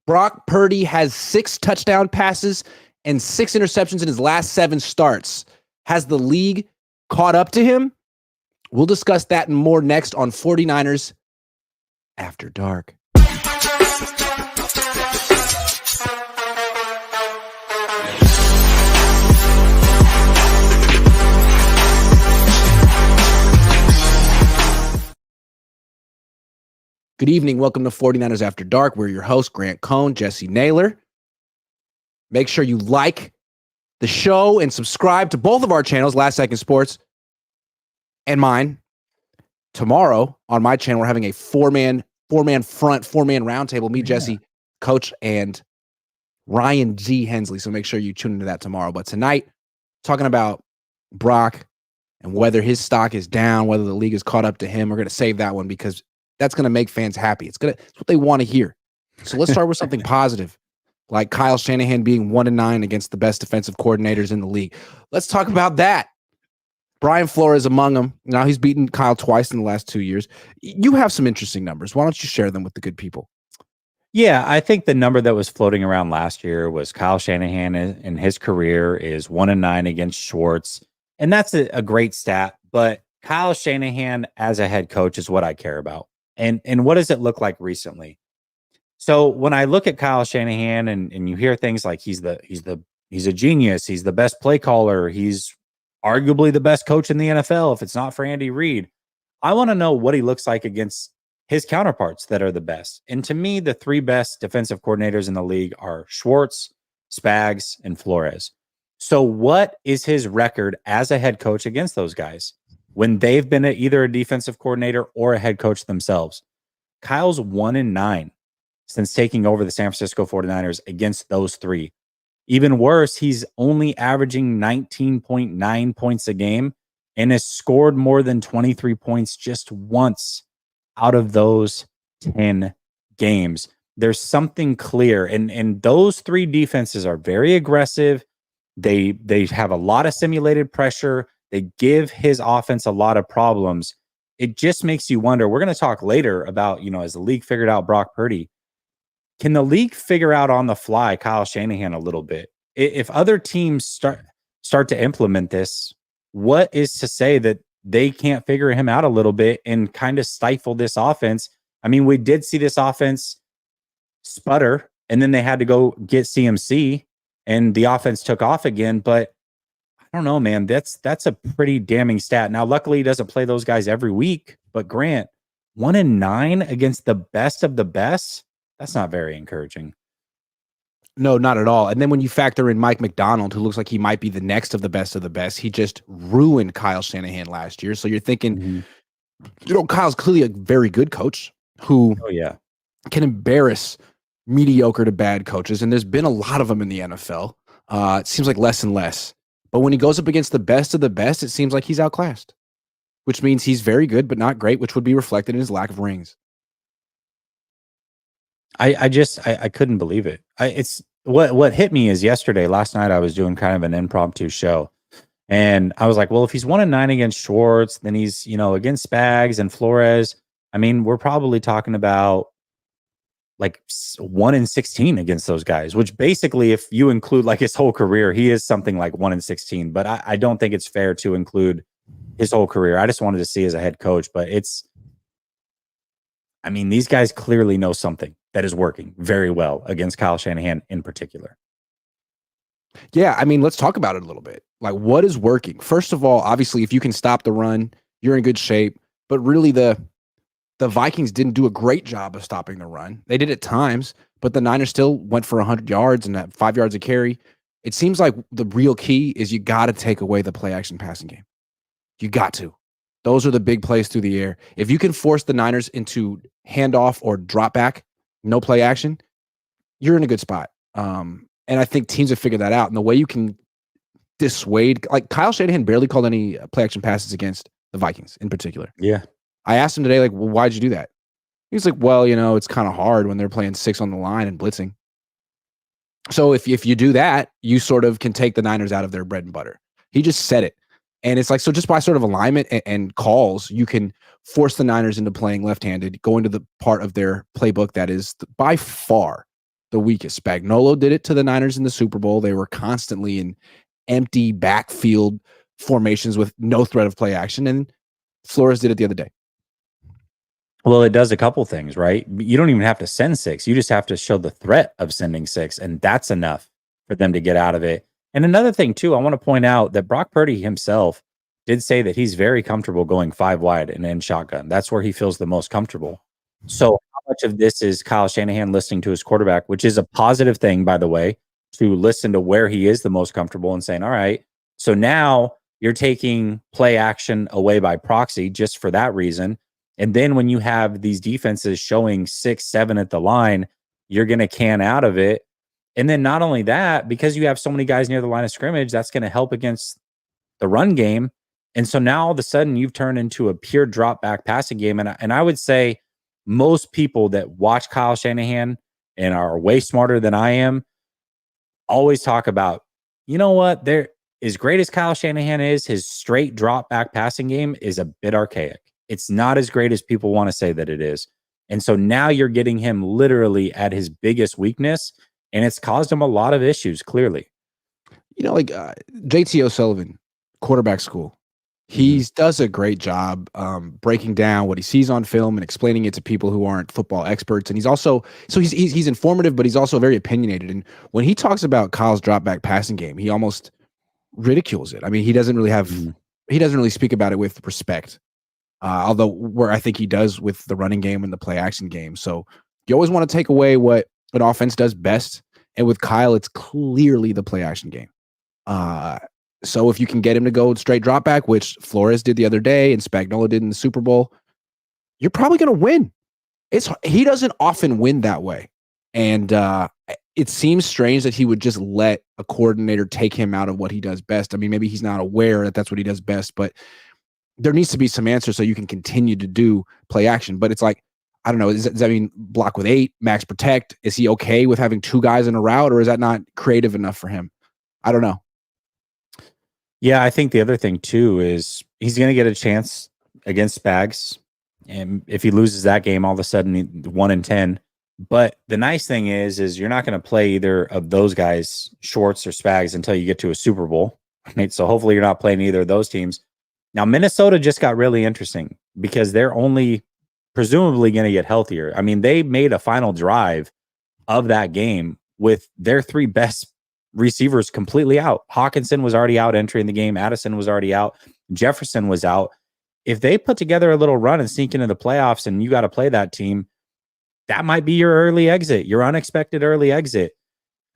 Brock Purdy has 6 touchdown passes and 6 interceptions in his last 7 starts. Has the league caught up to him? We'll discuss that and more next on 49ers After Dark. Good evening. Welcome to 49ers After Dark. We're your hosts, Cohn and Jessie Naylor. Make sure you like the show and subscribe to both of our channels, Last Second Sports and mine. Tomorrow on my channel, we're having a four-man roundtable. Me, Jesse, Coach, and Ryan G. Hensley. So make sure you tune into that tomorrow. But tonight, talking about Brock and whether his stock is down, whether the league is caught up to him. We're going to save that one because that's going to make fans happy. It's what they want to hear. So let's start with something positive, like Kyle Shanahan being 1-9 against the best defensive coordinators in the league. Let's talk about that. Brian Flores among them. Now he's beaten Kyle twice in the last 2 years. You have some interesting numbers. Why don't you share them with the good people? Yeah, I think the number that was floating around last year was Kyle Shanahan in his career is 1-9 against Schwartz. And that's a great stat. But Kyle Shanahan as a head coach is what I care about. And what does it look like recently? So when I look at Kyle Shanahan and you hear things like he's a genius, he's the best play caller, he's arguably the best coach in the NFL if it's not for Andy Reid. I want to know what he looks like against his counterparts that are the best. And to me, the 3 best defensive coordinators in the league are Schwartz, Spags, and Flores. So what is his record as a head coach against those guys when they've been either a defensive coordinator or a head coach themselves? Kyle's 1-9 since taking over the San Francisco 49ers against those 3. Even worse, he's only averaging 19.9 points a game and has scored more than 23 points just once out of those 10 games. There's something clear. And those 3 defenses are very aggressive. They have a lot of simulated pressure. They give his offense a lot of problems. It just makes you wonder. We're going to talk later about, as the league figured out Brock Purdy, can the league figure out on the fly Kyle Shanahan a little bit? If other teams start to implement this, what is to say that they can't figure him out a little bit and kind of stifle this offense? I mean, we did see this offense sputter, and then they had to go get CMC, and the offense took off again. But I don't know, man. That's a pretty damning stat. Now, luckily, he doesn't play those guys every week. But Grant, 1-9 against the best of the best. That's not very encouraging. No, not at all. And then when you factor in Mike McDonald, who looks like he might be the next of the best, he just ruined Kyle Shanahan last year. So you're thinking, Kyle's clearly a very good coach who can embarrass mediocre to bad coaches. And there's been a lot of them in the NFL. It seems like less and less. But when he goes up against the best of the best, it seems like he's outclassed, which means he's very good, but not great, which would be reflected in his lack of rings. I couldn't believe it. It's what hit me is last night I was doing kind of an impromptu show, and I was like, well, if he's 1-9 against Schwartz, then he's, against Spags and Flores. I mean, we're probably talking about like 1-16 against those guys, which basically, if you include like his whole career, he is something like 1-16, but I don't think it's fair to include his whole career. I just wanted to see as a head coach, but these guys clearly know something that is working very well against Kyle Shanahan in particular. Yeah, let's talk about it a little bit. Like, what is working? First of all, obviously, if you can stop the run, you're in good shape. But really, the Vikings didn't do a great job of stopping the run. They did at times, but the Niners still went for 100 yards and 5 yards a carry. It seems like the real key is you got to take away the play-action passing game. You got to. Those are the big plays through the air. If you can force the Niners into handoff or drop back, no play action, you're in a good spot. And I think teams have figured that out. And the way you can dissuade, like Kyle Shanahan barely called any play action passes against the Vikings in particular. Yeah. I asked him today, like, well, why'd you do that? He's like, well, it's kind of hard when they're playing 6 on the line and blitzing. So if you do that, you sort of can take the Niners out of their bread and butter. He just said it. And it's like, so just by sort of alignment and calls, you can force the Niners into playing left-handed, going to the part of their playbook that is by far the weakest. Spagnuolo did it to the Niners in the Super Bowl. They were constantly in empty backfield formations with no threat of play action, and Flores did it the other day. Well, it does a couple things, right? You don't even have to send 6. You just have to show the threat of sending 6, and that's enough for them to get out of it. And another thing, too, I want to point out that Brock Purdy himself did say that he's very comfortable going 5 wide and in shotgun. That's where he feels the most comfortable. So how much of this is Kyle Shanahan listening to his quarterback, which is a positive thing, by the way, to listen to where he is the most comfortable and saying, all right, so now you're taking play action away by proxy just for that reason. And then when you have these defenses showing 6, 7 at the line, you're going to can out of it. And then not only that, because you have so many guys near the line of scrimmage, that's going to help against the run game. And so now all of a sudden you've turned into a pure drop back passing game. And I would say most people that watch Kyle Shanahan and are way smarter than I am always talk about, you know what, they're as great as Kyle Shanahan is, his straight drop back passing game is a bit archaic. It's not as great as people want to say that it is. And so now you're getting him literally at his biggest weakness, and it's caused him a lot of issues, clearly. You know, like JT O'Sullivan, quarterback school, he does a great job breaking down what he sees on film and explaining it to people who aren't football experts. And he's also, so he's informative, but he's also very opinionated. And when he talks about Kyle's drop back passing game, he almost ridicules it. I mean, he doesn't really speak about it with respect. Although where I think he does with the running game and the play action game. So you always want to take away what an offense does best. And with Kyle, it's clearly the play action game. So if you can get him to go straight drop back, which Flores did the other day and Spagnuolo did in the Super Bowl, you're probably going to win. He doesn't often win that way. And it seems strange that he would just let a coordinator take him out of what he does best. I mean, maybe he's not aware that that's what he does best, but there needs to be some answers so you can continue to do play action. But it's like, I don't know, does that mean block with 8, max protect? Is he okay with having 2 guys in a route, or is that not creative enough for him? I don't know. Yeah, I think the other thing too is he's going to get a chance against Spags. And if he loses that game, all of a sudden 1-10. But the nice thing is you're not going to play either of those guys, Schwartz or Spags, until you get to a Super Bowl. Right? So hopefully you're not playing either of those teams. Now, Minnesota just got really interesting because they're only presumably going to get healthier. I mean, they made a final drive of that game with their 3 best receivers completely out. Hawkinson was already out entering the game. Addison was already out. Jefferson was out. If they put together a little run and sneak into the playoffs and you got to play that team, that might be your early exit, your unexpected early exit.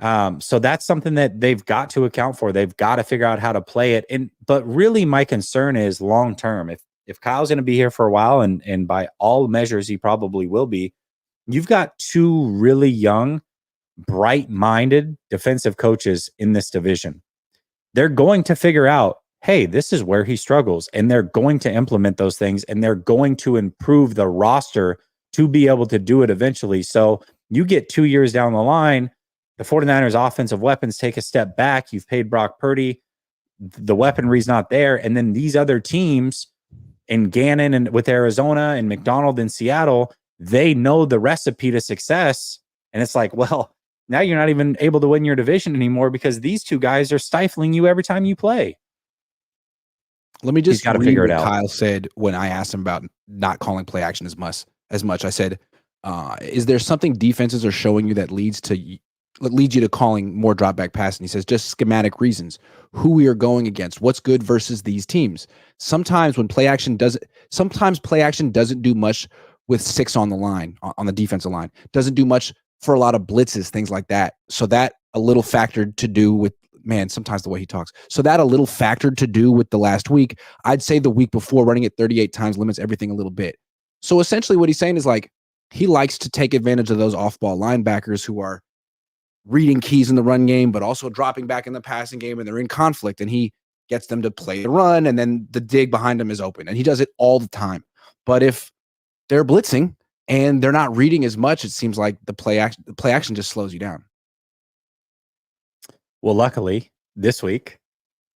So that's something that they've got to account for. They've got to figure out how to play it. But really my concern is long term. If Kyle's going to be here for a while, and by all measures he probably will be, you've got 2 really young, bright-minded defensive coaches in this division. They're going to figure out, hey, this is where he struggles, and they're going to implement those things, and they're going to improve the roster to be able to do it eventually. So you get 2 years down the line, the 49ers offensive weapons take a step back. You've paid Brock Purdy. The weaponry's not there. And then these other teams in Gannon and with Arizona and McDonald in Seattle, they know the recipe to success. And it's like, well, now you're not even able to win your division anymore because these 2 guys are stifling you every time you play. Let me just read what Kyle said when I asked him about not calling play action as much. I said, is there something defenses are showing you that leads you to calling more drop back pass? And he says, just schematic reasons, who we are going against, what's good versus these teams. Sometimes play action doesn't do much with 6 on the line, on the defensive line, doesn't do much for a lot of blitzes, things like that. So that a little factored to do with, sometimes the way he talks. So that a little factored to do with the last week. I'd say the week before running it 38 times limits everything a little bit. So essentially what he's saying is like, he likes to take advantage of those off-ball linebackers who are reading keys in the run game, but also dropping back in the passing game, and they're in conflict, and he gets them to play the run, and then the dig behind him is open, and he does it all the time. But if they're blitzing and they're not reading as much, it seems like the play action just slows you down. Well, luckily this week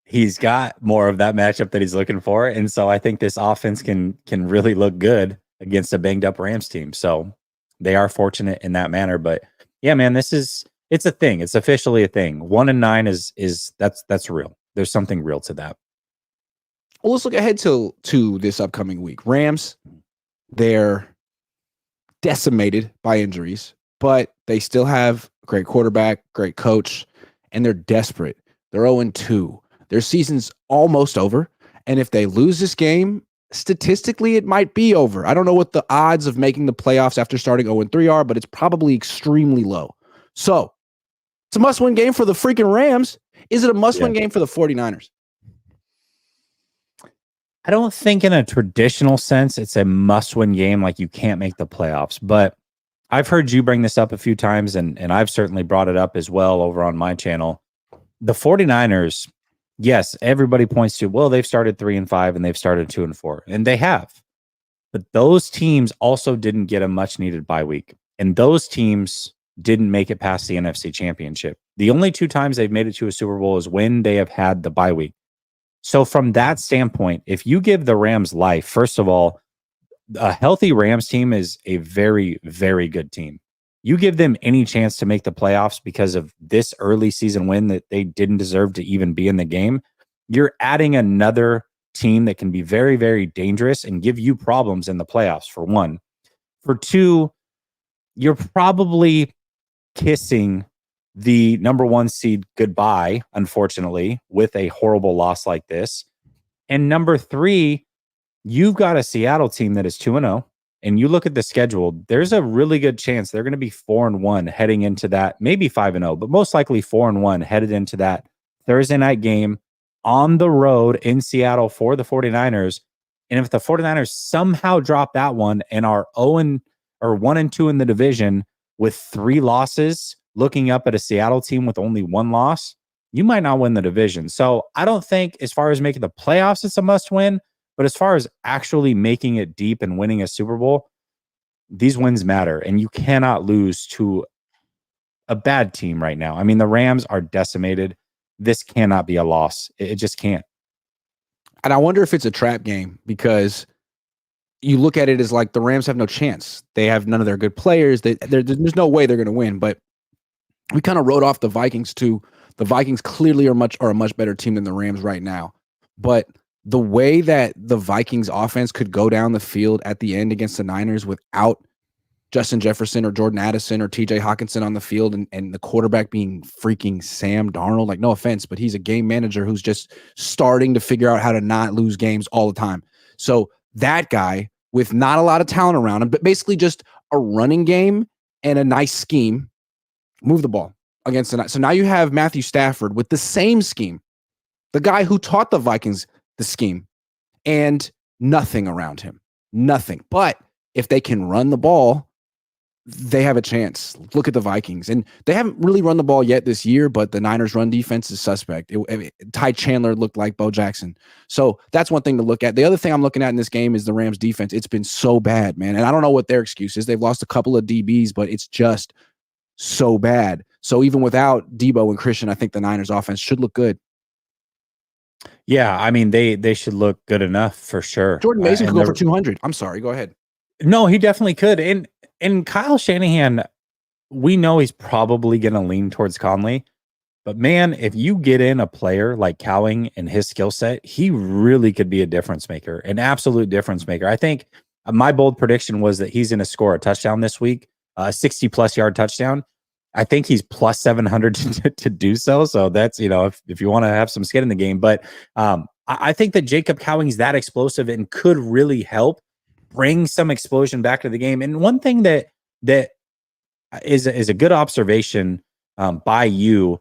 he's got more of that matchup that he's looking for, and so I think this offense can really look good against a banged up Rams team. So they are fortunate in that manner, but Yeah, man, it's a thing. It's officially a thing. 1-9 is that's real. There's something real to that. Well, let's look ahead to this upcoming week. Rams, they're decimated by injuries, but they still have a great quarterback, great coach, and they're desperate. They're 0-2. Their season's almost over, and if they lose this game, statistically, it might be over. I don't know what the odds of making the playoffs after starting 0-3 are, but it's probably extremely low. So, it's a must-win game for the freaking Rams. Is it a must-win game for the 49ers? I don't think in a traditional sense it's a must-win game, like you can't make the playoffs. But I've heard you bring this up a few times, and I've certainly brought it up as well over on my channel. The 49ers, yes, everybody points to, well, they've started 3-5 and they've started 2-4, and they have. But those teams also didn't get a much-needed bye week, and those teams didn't make it past the NFC Championship. The only 2 times they've made it to a Super Bowl is when they have had the bye week. So from that standpoint, if you give the Rams life, first of all, a healthy Rams team is a very, very good team. You give them any chance to make the playoffs because of this early season win that they didn't deserve to even be in the game, you're adding another team that can be very, very dangerous and give you problems in the playoffs, for one. For two, you're probably kissing the number 1 seed goodbye, unfortunately, with a horrible loss like this. And number 3, you've got a Seattle team that is 2-0. And you look at the schedule, there's a really good chance they're going to be 4-1 heading into that, maybe 5-0, but most likely 4-1 headed into that Thursday night game on the road in Seattle for the 49ers. And if the 49ers somehow drop that one and are 1-2 in the division with 3 losses, looking up at a Seattle team with only 1 loss, you might not win the division. So I don't think as far as making the playoffs, it's a must win. But as far as actually making it deep and winning a Super Bowl, these wins matter. And you cannot lose to a bad team right now. I mean, the Rams are decimated. This cannot be a loss. It just can't. And I wonder if it's a trap game, because you look at it as like the Rams have no chance. They have none of their good players. There's no way they're going to win. But we kind of wrote off the Vikings too. The Vikings clearly are a much better team than the Rams right now. But the way that the Vikings offense could go down the field at the end against the Niners without Justin Jefferson or Jordan Addison or TJ Hawkinson on the field, and the quarterback being freaking Sam Darnold, like, no offense, but he's a game manager who's just starting to figure out how to not lose games all the time. So that guy with not a lot of talent around him, but basically just a running game and a nice scheme, move the ball against the Niners. So now you have Matthew Stafford with the same scheme, the guy who taught the Vikings the scheme, and nothing around him. Nothing. But if they can run the ball, they have a chance. Look at the Vikings. And they haven't really run the ball yet this year, but the Niners' run defense is suspect. Ty Chandler looked like Bo Jackson. So that's one thing to look at. The other thing I'm looking at in this game is the Rams' defense. It's been so bad, man. And I don't know what their excuse is. They've lost a couple of DBs, but it's just so bad. So even without Debo and Christian, I think the Niners' offense should look good. Yeah, I mean, they should look good enough for sure. Jordan Mason could go for 200. I'm sorry. Go ahead. No, he definitely could. And Kyle Shanahan, we know he's probably going to lean towards Conley. But, man, if you get in a player like Cowing and his skill set, he really could be a difference maker, an absolute difference maker. I think my bold prediction was that he's going to score a touchdown this week, a 60-plus yard touchdown. I think he's plus 700 to do so. So that's, if you want to have some skin in the game. But I think that Jacob Cowing's that explosive and could really help bring some explosion back to the game. And one thing that is a good observation by you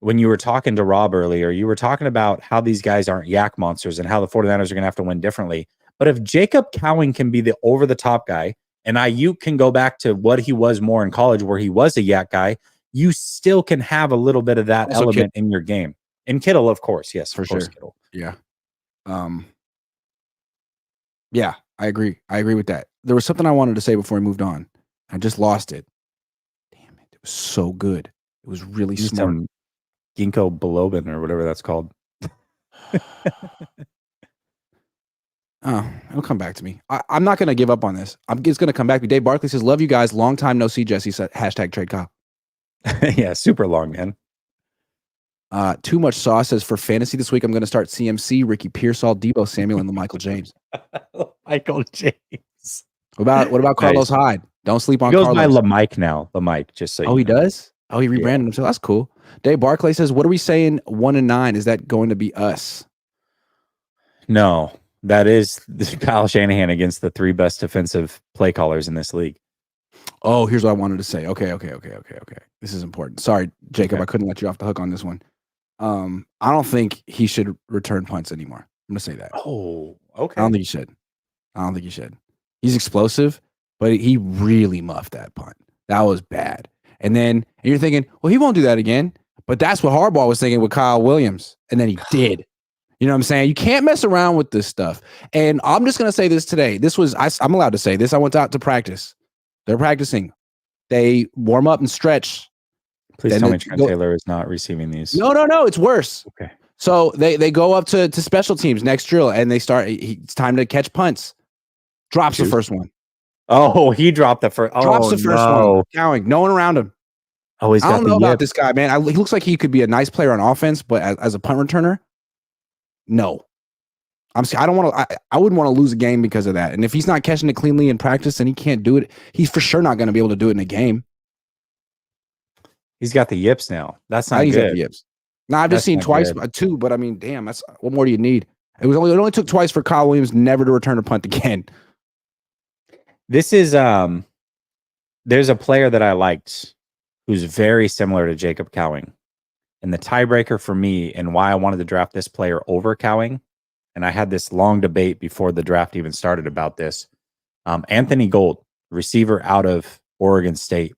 when you were talking to Rob earlier, you were talking about how these guys aren't yak monsters and how the 49ers are going to have to win differently. But if Jacob Cowing can be the over-the-top guy, and Ayuk can go back to what he was more in college, where he was a yak guy, you still can have a little bit of that also element in your game. And Kittle, of course. Yes, for sure. Kittle. Yeah. Yeah, I agree. I agree with that. There was something I wanted to say before we moved on. I just lost it. Damn it. It was so good. It was really smart. Ginkgo biloba or whatever that's called. Oh, it'll come back to me. I'm not going to give up on this. It's going to come back to me. Dave Barkley says, love you guys. Long time no see, Jesse. Hashtag trade Kyle. Yeah, super long, man. Too much sauce says for fantasy this week. I'm going to start CMC, Ricky Pearsall, Debo Samuel, and the Michael James. Michael James. What about Carlos Nice. Hyde? Don't sleep He on goes by Carlos. LaMike now. LaMike, just so Oh, you he know. does? Oh, he Yeah. rebranded himself. That's cool. Dave Barclay says, what are we saying? 1-9. Is that going to be us? No, that is Kyle Shanahan against the 3 best defensive play callers in this league. Oh, here's what I wanted to say. Okay. This is important. Sorry, Jacob, Okay. I couldn't let you off the hook on this one. I don't think he should return punts anymore. I'm gonna say that. Oh, I okay. don't think he should. He's explosive, but he really muffed that punt. That was bad. And you're thinking, well, he won't do that again. But that's what Harbaugh was thinking with Kyle Williams. And then he did. You know what I'm saying? You can't mess around with this stuff. And I'm just going to say this today. I'm allowed to say this. I went out to practice. They're practicing. They warm up and stretch. Please Then tell they me Trent go- Taylor is not receiving these. No. It's worse. Okay. So they go up to special teams next drill and they start. It's time to catch punts. Drops the first one. Oh, he dropped the first. Drops the first one. Cowing. No one around him. Oh, he's got I don't know the about this guy, man. He looks like he could be a nice player on offense, but as a punt returner, no. I don't want to. I wouldn't want to lose a game because of that. And if he's not catching it cleanly in practice and he can't do it, he's for sure not going to be able to do it in a game. He's got the yips now. That's not He's good. got the yips. Now I've just seen twice, two, but I mean, damn, that's what more do you need? It only took twice for Kyle Williams never to return a punt again. This is there's a player that I liked who's very similar to Jacob Cowing. And the tiebreaker for me and why I wanted to draft this player over Cowing, and I had this long debate before the draft even started about this. Anthony Gold, receiver out of Oregon State,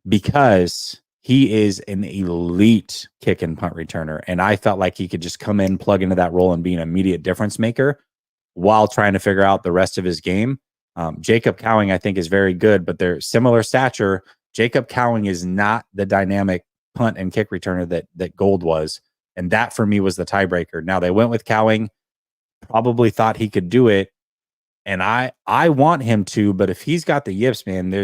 because he is an elite kick and punt returner. And I felt like he could just come in, plug into that role, and be an immediate difference maker while trying to figure out the rest of his game. Jacob Cowing, I think, is very good, but they're similar stature. Jacob Cowing is not the dynamic punt and kick returner that Gold was. And that for me was the tiebreaker. Now they went with Cowing, probably thought he could do it. And I want him to, but if he's got the yips, man,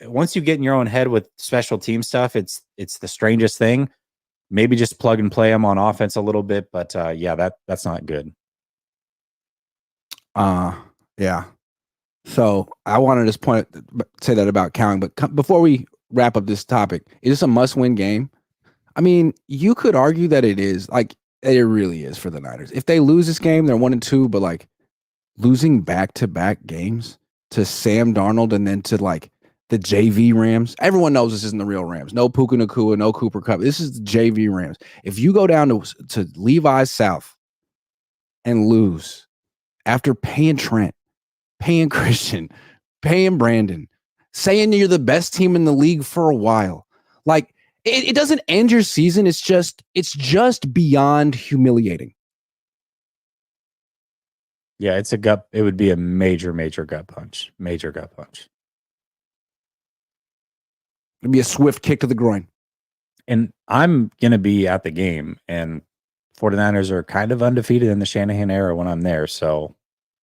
once you get in your own head with special team stuff, it's the strangest thing. Maybe just plug and play him on offense a little bit, but that's not good. Yeah. So I wanted to just say that about Cowing, but before we wrap up this topic, is this a must-win game? I mean, you could argue that it is. Like, it really is for the Niners. If they lose this game, they're 1-2, but like losing back-to-back games to Sam Darnold and then to like the JV Rams. Everyone knows this isn't the real Rams. No Puka Nacua, no Cooper Kupp. This is the JV Rams. If you go down to Levi's South and lose after paying Trent, paying Christian, paying Brandon, saying you're the best team in the league for a while, like it doesn't end your season. It's just beyond humiliating. Yeah, it would be a major gut punch. Major gut punch. It'd be a swift kick to the groin. And I'm going to be at the game, and 49ers are kind of undefeated in the Shanahan era when I'm there. So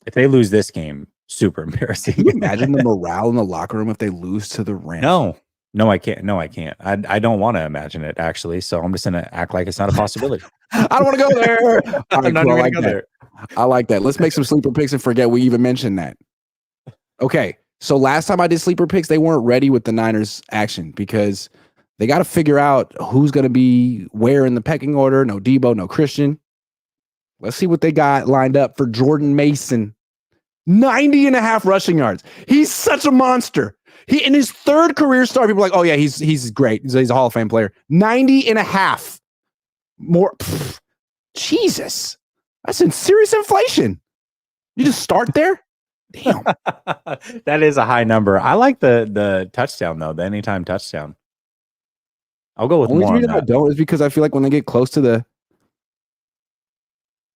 if they lose this game, super embarrassing. Can you imagine the morale in the locker room if they lose to the Rams? No, I can't. No, I can't. I don't want to imagine it, actually. So I'm just going to act like it's not a possibility. I don't want to go there. I'm not even going to go there. I like that. Let's make some sleeper picks and forget we even mentioned that. Okay. So last time I did sleeper picks, they weren't ready with the Niners action because they got to figure out who's going to be where in the pecking order. No Debo, no Christian. Let's see what they got lined up for Jordan Mason. 90.5 rushing yards. He's such a monster. He in his third career start, people are like, oh yeah, he's great. He's a Hall of Fame player. 90.5 more. Pff, Jesus, that's in serious inflation. You just start there. Damn. That is a high number. I like the touchdown though, the anytime touchdown. I'll go with Only more. reason I don't is because I feel like when they get close to the.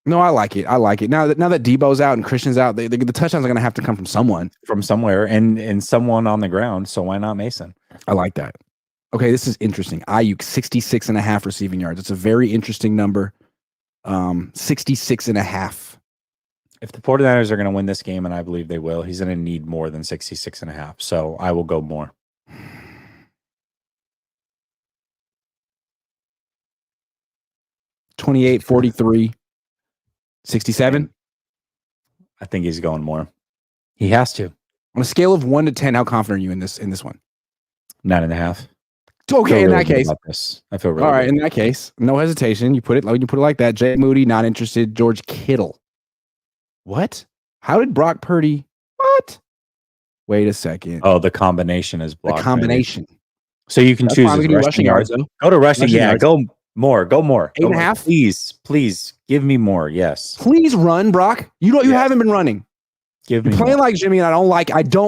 No, I like it. Now that Debo's out and Christian's out, the touchdowns are going to have to come from someone. From somewhere and someone on the ground. So why not Mason? I like that. Okay, this is interesting. Ayuk 66.5 receiving yards. It's a very interesting number. 66.5. If the 49ers are going to win this game, and I believe they will, he's going to need more than 66.5. So I will go more. 28, 43, 67. I think he's going more. He has to. On a scale of 1 to 10, how confident are you in this one? 9.5. Okay, in that case. I feel really all right. good. In that case, no hesitation. You put it like that. Jake Moody, not interested. George Kittle. What? How did Brock Purdy? What? Wait a second. Oh, the combination is blocked. The combination. Maybe. So you can choose rushing yards. Go to rushing. Yeah, yards. go more. 8.5. Please give me more. Yes. Please run, Brock. You haven't been running. You're playing like Jimmy, and I don't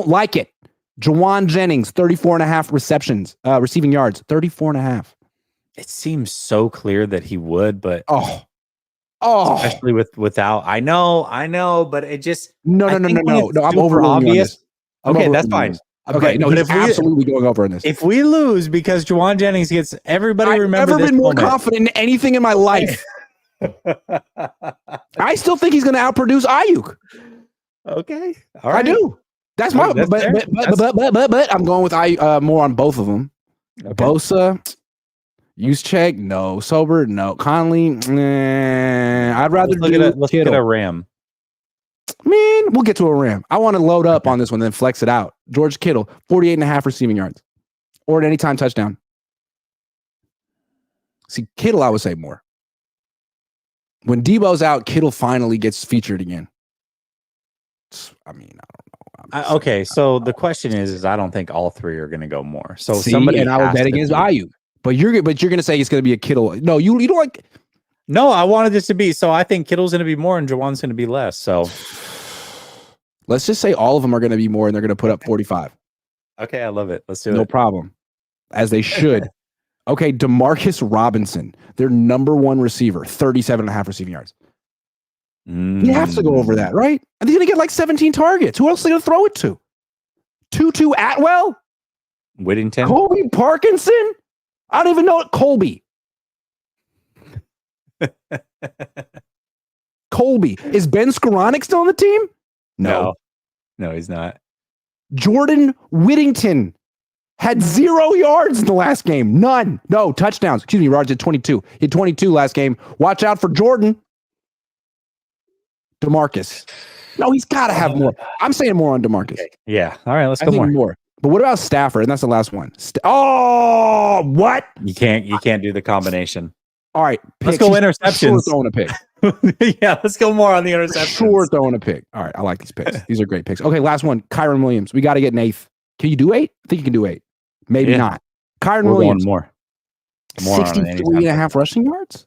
like it. Jawan Jennings, 34.5 receptions, receiving yards, 34.5. It seems so clear that he would, but especially without. I know, but it just no. I'm over obvious. Okay, that's fine. Okay, no, he's absolutely going over in this. If we lose because Jawan Jennings gets everybody, I've remember never been more confident in anything in my life. I still think he's going to outproduce Ayuk. Okay, all right. I do. That's my. But I'm going with more on both of them. Okay. Bosa, Juszczyk, no. Sober, no. Conley, I'd rather let's get a Ram. Man, we'll get to a Ram. I want to load up on this one, then flex it out. George Kittle, 48.5 receiving yards, or an anytime touchdown. See, Kittle, I would say more. When Debo's out, Kittle finally gets featured again. I mean, I don't know. Okay, so the question is I don't think all three are going to go more. So somebody, and I would bet against Ayuk. But you're going to say it's going to be a Kittle. No, you don't like. No, I wanted this to be. So I think Kittle's going to be more and Jawan's going to be less. So let's just say all of them are going to be more and they're going to put up 45. Okay, I love it. Let's do it. No problem. As they should. Okay, DeMarcus Robinson, their number one receiver, 37.5 receiving yards. You have to go over that, right? And they're going to get like 17 targets. Who else are they going to throw it to? Tutu Atwell? Whittington? Colby Parkinson? I don't even know it. Colby. Colby. Is Ben Skoranek still on the team? No, he's not. Jordan Whittington had 0 yards in the last game. None. No, touchdowns. Excuse me, Raj had 22. He had 22 last game. Watch out for Jordan. DeMarcus. No, he's got to have more. I'm saying more on DeMarcus. Okay. Yeah. All right, let's go more. But what about Stafford? And that's the last one. What? You can't do the combination. All right. Let's go interceptions. Sure throwing a pick. Yeah, let's go more on the interceptions. Sure throwing a pick. All right, I like these picks. These are great picks. Okay, last one. Kyron Williams. We got to get an eighth. Can you do 8? I think you can do 8. Maybe not. Kyron Williams. More 63.5 rushing yards?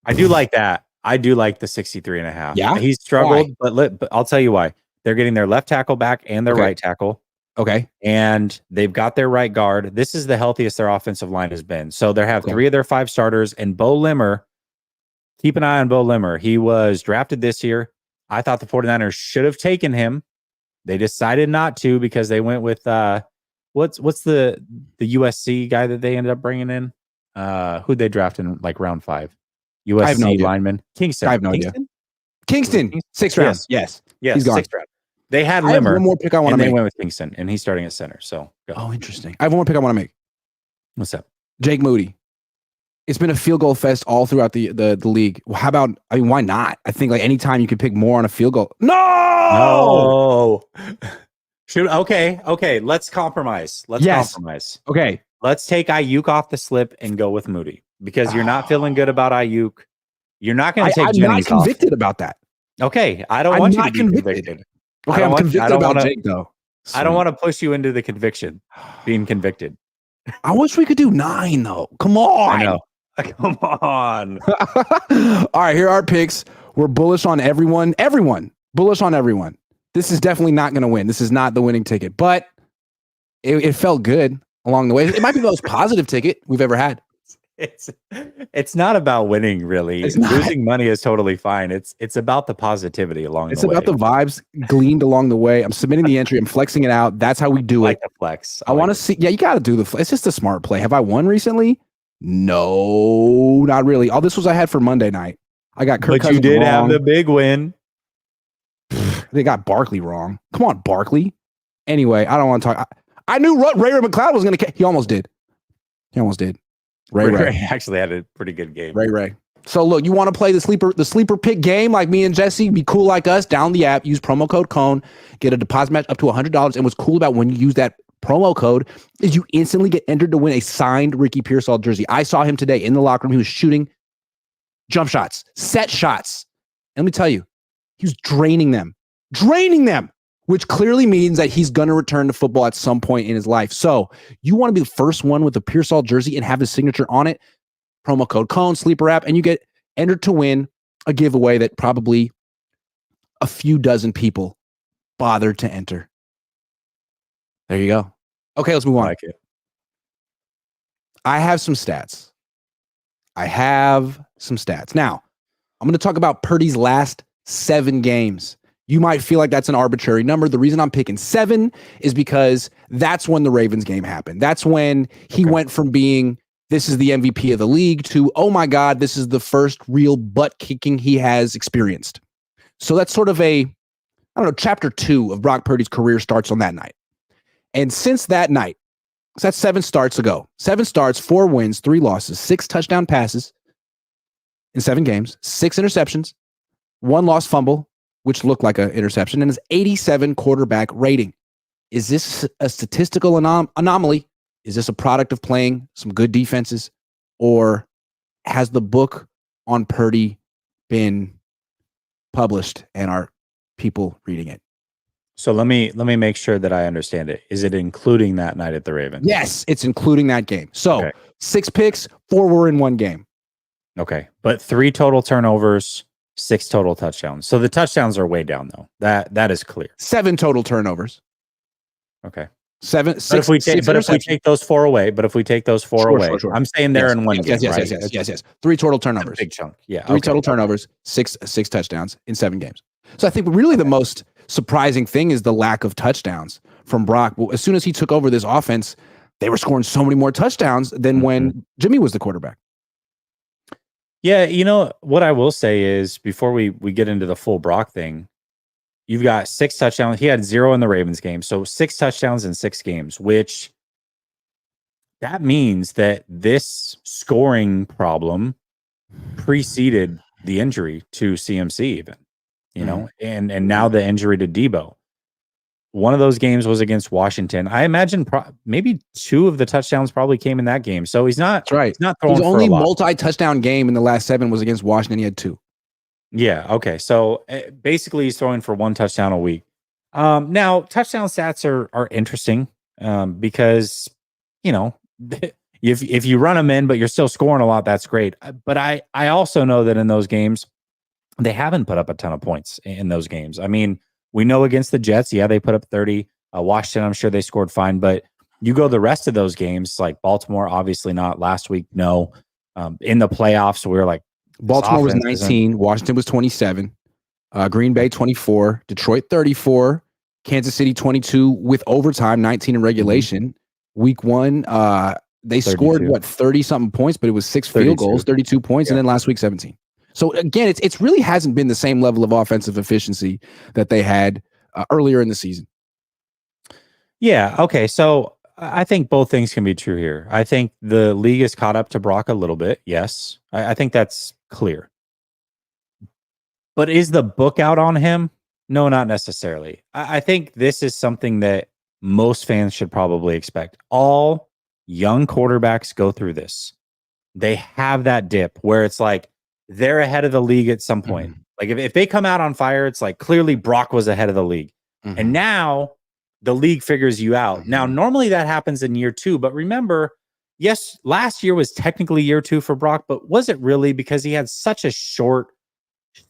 I do like that. I do like the 63.5. Yeah. He struggled, but I'll tell you why. They're getting their left tackle back and their right tackle. Okay. And they've got their right guard. This is the healthiest their offensive line has been. So they have 3 of their 5 starters. And Bo Limmer, keep an eye on Bo Limmer. He was drafted this year. I thought the 49ers should have taken him. They decided not to because they went with what's the USC guy that they ended up bringing in? Who'd they draft in like round 5? USC lineman. Kingston. I have no idea. Kingston. 6th round. Yes. He's gone. 6th round. They had Limmer. I have one more pick I want to make. They went with Kingston, and he's starting at center. So go. Oh, interesting. I have one more pick I want to make. What's up? Jake Moody. It's been a field goal fest all throughout the league. Well, how about, why not? I think like anytime you can pick more on a field goal. No! Okay. Let's compromise. Compromise. Okay. Let's take Ayuk off the slip and go with Moody because you're not feeling good about Ayuk. You're not going to take Jennings off. I'm not convicted about that. Okay. I don't want you to be convicted. Okay, I'm convicted about Jake, though. I don't want to push you into the conviction, being convicted. I wish we could do 9, though. Come on. I know. Come on. All right, here are our picks. We're bullish on everyone. Bullish on everyone. This is definitely not going to win. This is not the winning ticket, but it felt good along the way. It might be the most positive ticket we've ever had. It's not about winning, really. Losing money is totally fine. It's about the positivity along the way. It's about the vibes gleaned along the way. I'm submitting the entry. I'm flexing it out. That's how we do it. The flex. I want to see. Yeah, you got to do the flex. It's just a smart play. Have I won recently? No, not really. All this was I had for Monday night. I got Kirk Cousins you did wrong. Have the big win. They got Barkley wrong. Come on, Barkley. Anyway, I don't want to talk. I knew Ray McLeod was going to. He almost did. Ray actually had a pretty good game. Ray. So look, you want to play the sleeper pick game like me and Jesse? Be cool like us. Download the app, use promo code Cohn, get a deposit match up to $100. And what's cool about when you use that promo code is you instantly get entered to win a signed Ricky Pearsall jersey. I saw him today in the locker room. He was shooting jump shots, set shots. And let me tell you, he was draining them, which clearly means that he's going to return to football at some point in his life. So you want to be the first one with a Pearsall jersey and have his signature on it. Promo code Cohn, sleeper app, and you get entered to win a giveaway that probably a few dozen people bothered to enter. There you go. Okay, let's move on. I like it. I have some stats. Now, I'm going to talk about Purdy's last 7 games. You might feel like that's an arbitrary number. The reason I'm picking 7 is because that's when the Ravens game happened. That's when he went from being, this is the MVP of the league, to, oh my God, this is the first real butt kicking he has experienced. So that's sort of chapter 2 of Brock Purdy's career starts on that night. And since that night, so that's 7 starts ago. 7 starts, 4 wins, 3 losses, 6 touchdown passes in 7 games, 6 interceptions, 1 lost fumble, which looked like an interception, and his 87 quarterback rating. Is this a statistical anomaly? Is this a product of playing some good defenses? Or has the book on Purdy been published and are people reading it? So let me make sure that I understand it. Is it including that night at the Ravens? Yes, it's including that game. So 6 picks, 4 were in one game. Okay. But 3 total turnovers, 6 total touchdowns. So the touchdowns are way down though. That is clear. 7 total turnovers. Okay. 7, 6. But if we take those 4 away, Sure. I'm saying they're in one game. Yes. 3 total turnovers. Big chunk. Yeah. 3 total turnovers, 6 touchdowns in 7 games. So I think really the most surprising thing is the lack of touchdowns from Brock. Well, as soon as he took over this offense, they were scoring so many more touchdowns than when Jimmy was the quarterback. Yeah, you know, what I will say is, before we get into the full Brock thing, you've got 6 touchdowns. He had 0 in the Ravens game. So 6 touchdowns in 6 games, which that means that this scoring problem preceded the injury to CMC even, you know, and now the injury to Debo. One of those games was against Washington. I imagine maybe 2 of the touchdowns probably came in that game. So he's not. That's right. He's not throwing His for only a lot. multi-touchdown game in the last 7 was against Washington. He had 2. Yeah. Okay. So basically, he's throwing for 1 touchdown a week. Now, touchdown stats are interesting because, you know, if you run them in, but you're still scoring a lot, that's great. But I also know that in those games, they haven't put up a ton of points in those games. I mean, we know against the Jets, yeah, they put up 30. Washington, I'm sure they scored fine. But you go the rest of those games, like Baltimore, obviously not. Last week, no. In the playoffs, we were like, Baltimore was 19. Washington was 27. Green Bay 24. Detroit 34. Kansas City 22 with overtime, 19 in regulation. Week 1, they 32. scored 30-something points, but it was 6 field goals, 32 points, and then last week 17. So again, it's really hasn't been the same level of offensive efficiency that they had earlier in the season. Yeah. Okay. So I think both things can be true here. I think the league has caught up to Brock a little bit. Yes. I think that's clear. But is the book out on him? No, not necessarily. I think this is something that most fans should probably expect. All young quarterbacks go through this. They have that dip where it's like they're ahead of the league at some point. Like if they come out on fire, it's like clearly Brock was ahead of the league. And now the league figures you out. Now, normally that happens in year 2, but remember, yes, last year was technically year 2 for Brock, but was it really? Because he had such a short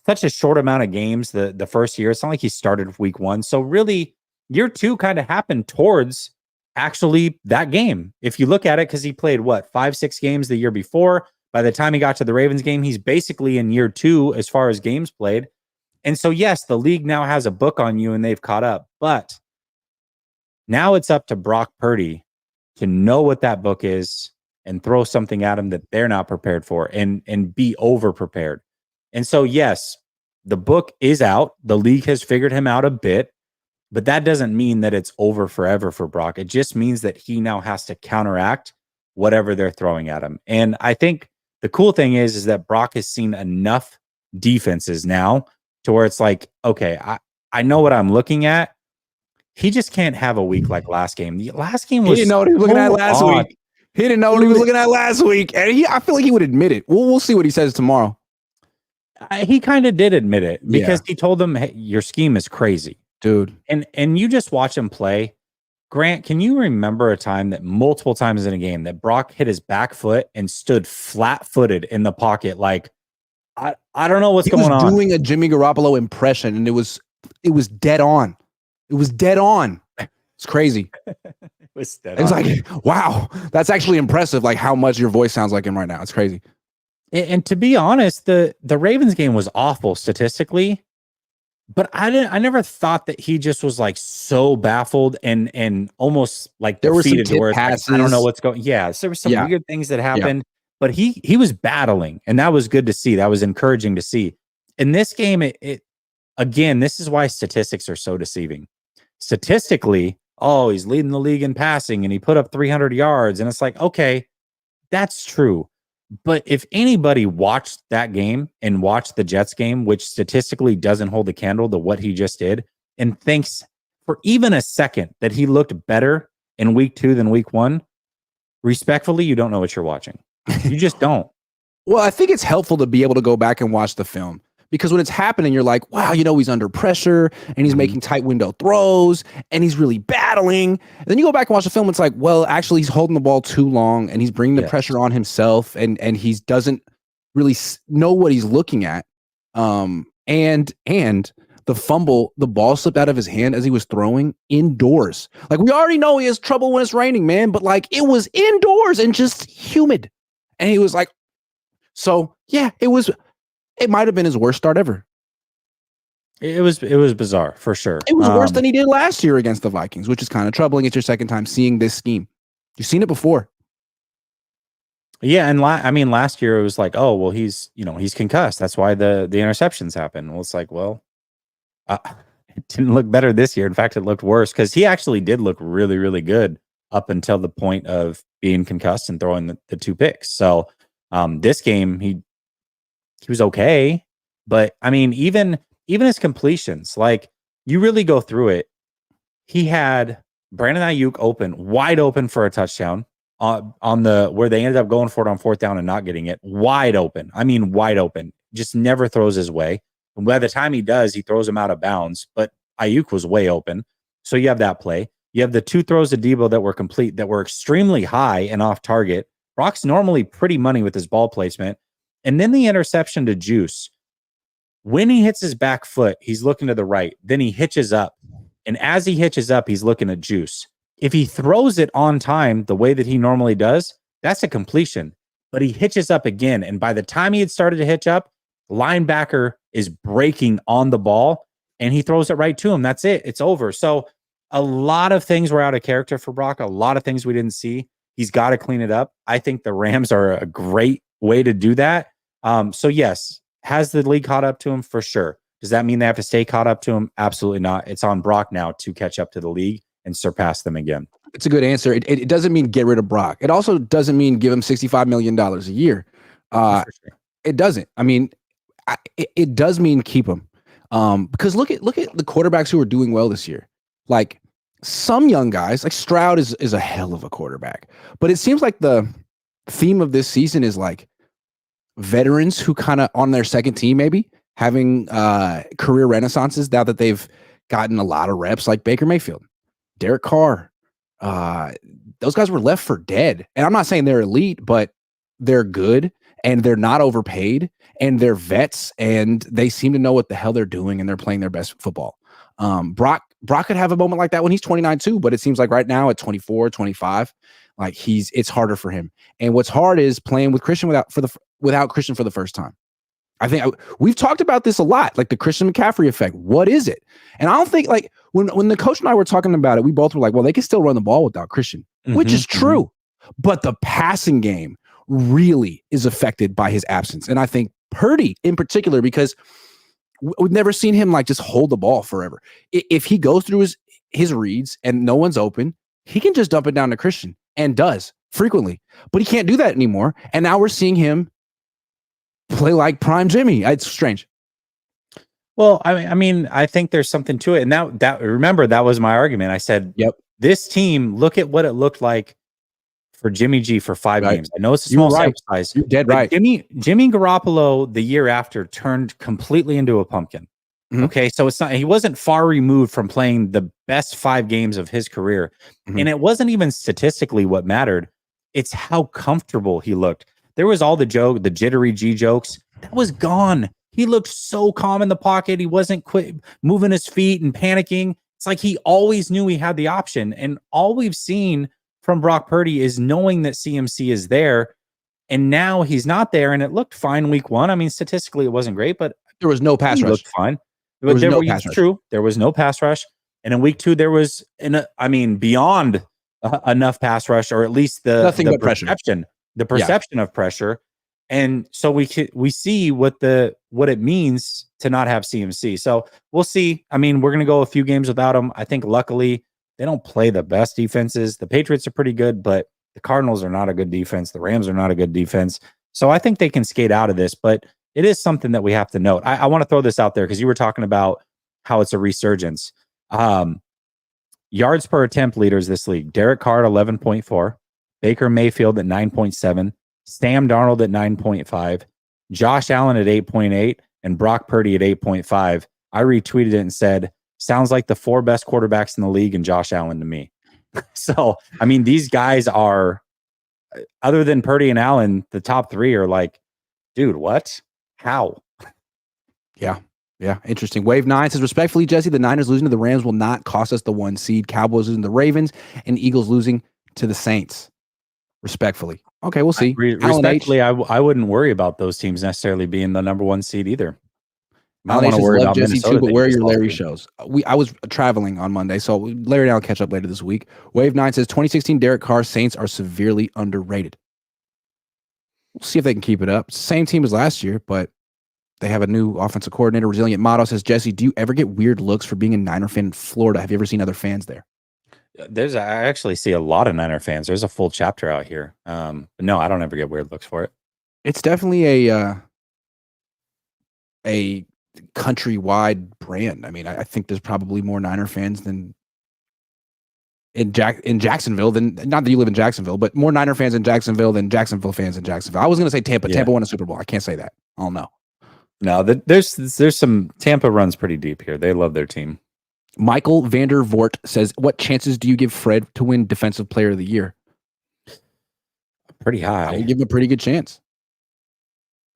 amount of games the first year. It's not like he started week 1. So really, year 2 kind of happened towards actually that game. If you look at it, because he played 5-6 games the year before. By the time he got to the Ravens game, he's basically in year 2 as far as games played. And so, yes, the league now has a book on you and they've caught up. But now it's up to Brock Purdy to know what that book is and throw something at him that they're not prepared for and be over prepared. And so, yes, the book is out. The league has figured him out a bit, but that doesn't mean that it's over forever for Brock. It just means that he now has to counteract whatever they're throwing at him. And I think the cool thing is that Brock has seen enough defenses now to where it's like, okay, I know what I'm looking at. He just can't have a week like last game. The last game was He didn't know what he was looking at last week. He didn't know what he was looking at last week. And I feel like he would admit it. We'll see what he says tomorrow. He kind of did admit it because he told them, hey, your scheme is crazy. Dude. And you just watch him play. Grant, can you remember a time that multiple times in a game that Brock hit his back foot and stood flat-footed in the pocket? Like, I don't know what's going on. He was doing a Jimmy Garoppolo impression, and it was dead on. It was dead on. It's crazy. It's like, wow, that's actually impressive. Like how much your voice sounds like him right now. It's crazy. And to be honest, the Ravens game was awful statistically, but I never thought that he just was like so baffled and almost like there were some defeated where passes. Like, I don't know what's going. Yeah, so there were some weird things that happened, but he was battling, and that was good to see. That was encouraging to see. In this game, it again, this is why statistics are so deceiving. Statistically, oh, he's leading the league in passing and he put up 300 yards. And it's like, okay, that's true. But if anybody watched that game and watched the Jets game, which statistically doesn't hold a candle to what he just did, and thinks for even a second that he looked better in week 2 than week 1, respectfully, you don't know what you're watching. You just don't. Well, I think it's helpful to be able to go back and watch the film. Because when it's happening, you're like, wow, he's under pressure and he's making tight window throws and he's really battling. And then you go back and watch the film. It's like, well, actually, he's holding the ball too long and he's bringing the pressure on himself and he doesn't really know what he's looking at. And the fumble, the ball slipped out of his hand as he was throwing indoors. Like we already know he has trouble when it's raining, man. But like it was indoors and just humid. And he was like, so yeah, it might have been his worst start ever. It was bizarre for sure. It was worse than he did last year against the Vikings, which is kind of troubling. It's your second time seeing this scheme. You've seen it before. Yeah, and last year it was like, oh, well, he's concussed. That's why the interceptions happen. Well, it's like, well, it didn't look better this year. In fact, it looked worse because he actually did look really, really good up until the point of being concussed and throwing the 2 picks. So this game, he was okay, but I mean, even his completions, like you really go through it. He had Brandon Ayuk wide open for a touchdown on the where they ended up going for it on 4th down and not getting it. Wide open. I mean, wide open. Just never throws his way. And by the time he does, he throws him out of bounds. But Ayuk was way open. So you have that play. You have the 2 throws to Debo that were complete, that were extremely high and off target. Brock's normally pretty money with his ball placement. And then the interception to Juice. When he hits his back foot, he's looking to the right. Then he hitches up. And as he hitches up, he's looking at Juice. If he throws it on time the way that he normally does, that's a completion. But he hitches up again. And by the time he had started to hitch up, linebacker is breaking on the ball. And he throws it right to him. That's it. It's over. So a lot of things were out of character for Brock. A lot of things we didn't see. He's got to clean it up. I think the Rams are a great way to do that. So yes, has the league caught up to him? For sure. Does that mean they have to stay caught up to him? Absolutely not. It's on Brock now to catch up to the league and surpass them again. It's a good answer. It doesn't mean get rid of Brock. It also doesn't mean give him $65 million a year. Sure. It doesn't. I mean, it does mean keep him. Because look at the quarterbacks who are doing well this year. Like some young guys, like Stroud is a hell of a quarterback. But it seems like the theme of this season is like veterans who kind of on their second team, maybe having career renaissances now that they've gotten a lot of reps, like Baker Mayfield, Derek Carr. Those guys were left for dead. And I'm not saying they're elite, but they're good and they're not overpaid and they're vets and they seem to know what the hell they're doing and they're playing their best football. Brock could have a moment like that when he's 29 too, but it seems like right now at 24, 25, like it's harder for him. And what's hard is playing with Christian without Christian for the first time. I think we've talked about this a lot, like the Christian McCaffrey effect. What is it? And I don't think like when the coach and I were talking about it, we both were like, well, they can still run the ball without Christian, which is true. But the passing game really is affected by his absence. And I think Purdy in particular, because we've never seen him like just hold the ball forever. If he goes through his reads and no one's open, he can just dump it down to Christian and does frequently, but he can't do that anymore. And now we're seeing him play like prime Jimmy. It's strange. Well, I think there's something to it. And that remember, that was my argument. I said, Yep. This team, look at what it looked like for Jimmy G for 5 games. I know it's a small sample size. You're dead right. Jimmy Garoppolo the year after turned completely into a pumpkin. Mm-hmm. Okay, so he wasn't far removed from playing the best 5 games of his career. Mm-hmm. And it wasn't even statistically what mattered. It's how comfortable he looked. There was all the jittery G jokes. That was gone. He looked so calm in the pocket. He wasn't moving his feet and panicking. It's like he always knew he had the option. And all we've seen from Brock Purdy is knowing that CMC is there. And now he's not there. And it looked fine week 1. I mean, statistically, it wasn't great, but there was no pass rush. It looked fine. There was no pass rush. True. There was no pass rush. And in week 2, there was, beyond enough pass rush, or at least the perception of pressure. And so we see what it means to not have CMC. So we'll see. I mean, we're going to go a few games without him. I think luckily they don't play the best defenses. The Patriots are pretty good, but the Cardinals are not a good defense. The Rams are not a good defense. So I think they can skate out of this, but it is something that we have to note. I want to throw this out there because you were talking about how it's a resurgence. Yards per attempt leaders this league: Derek Carr at 11.4, Baker Mayfield at 9.7, Sam Darnold at 9.5, Josh Allen at 8.8, and Brock Purdy at 8.5. I retweeted it and said, sounds like the 4 best quarterbacks in the league and Josh Allen to me. So, I mean, these guys are, other than Purdy and Allen, the top 3 are like, dude, what? How? Yeah. Interesting. Wave 9 says, respectfully, Jesse, the Niners losing to the Rams will not cost us the 1 seed. Cowboys losing to the Ravens, and Eagles losing to the Saints. Respectfully. Okay, we'll see. Respectfully, I wouldn't worry about those teams necessarily being the number 1 seed either. I want to worry about Jesse Minnesota, too, but where are your Larry shows? I was traveling on Monday, so Larry and I'll catch up later this week. Wave 9 says 2016 Derek Carr Saints are severely underrated. We'll see if they can keep it up. Same team as last year, but they have a new offensive coordinator. Resilient Motto says, Jesse, do you ever get weird looks for being a Niner fan in Florida? Have you ever seen other fans there? I actually see a lot of Niner fans. There's a full chapter out here. But no, I don't ever get weird looks for it. It's definitely a countrywide brand. I mean, I think there's probably more Niner fans than in Jacksonville. Than, not that you live in Jacksonville, but more Niner fans in Jacksonville than Jacksonville fans in Jacksonville. I was going to say Tampa. Yeah. Tampa won a Super Bowl. I can't say that. I don't know. No, there's some Tampa runs pretty deep here. They love their team. Michael Vandervoort says, what chances do you give Fred to win Defensive Player of the Year? Pretty high. I'll give him a pretty good chance.